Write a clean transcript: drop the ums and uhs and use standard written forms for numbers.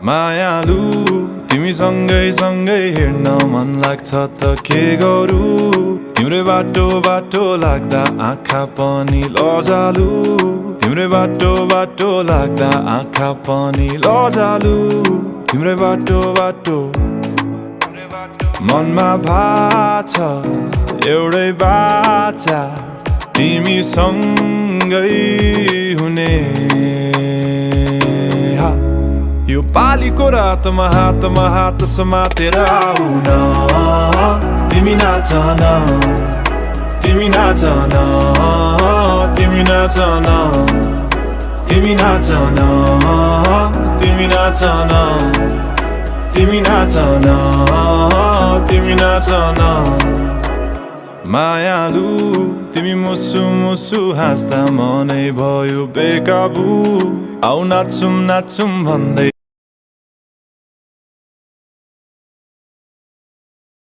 मायालु तिमी सँगै सँगै हिँड्न मन लाग्छ त के गरौँ तिम्रै बाटो बाटो लाग्दा आँखा पनि लजालु तिम्रै बाटो बाटो लाग्दा आँखा पनि लजालु तिम्रै बाटो बाटो मनमा भाछ एउटै बाचा तिमी सँगै हुने यो पालीको रातमा हात समातेर आऊ न तिमी नाच न तिमी नाच न तिमी नाच न तिमी नाच न तिमी नाच न तिमी नाच न तिमी नाच न मायालु तिमी मुसु मुसु हाँस्दा मनै भयो बेकाबु आऊ नाचौं नाचौं भन्दै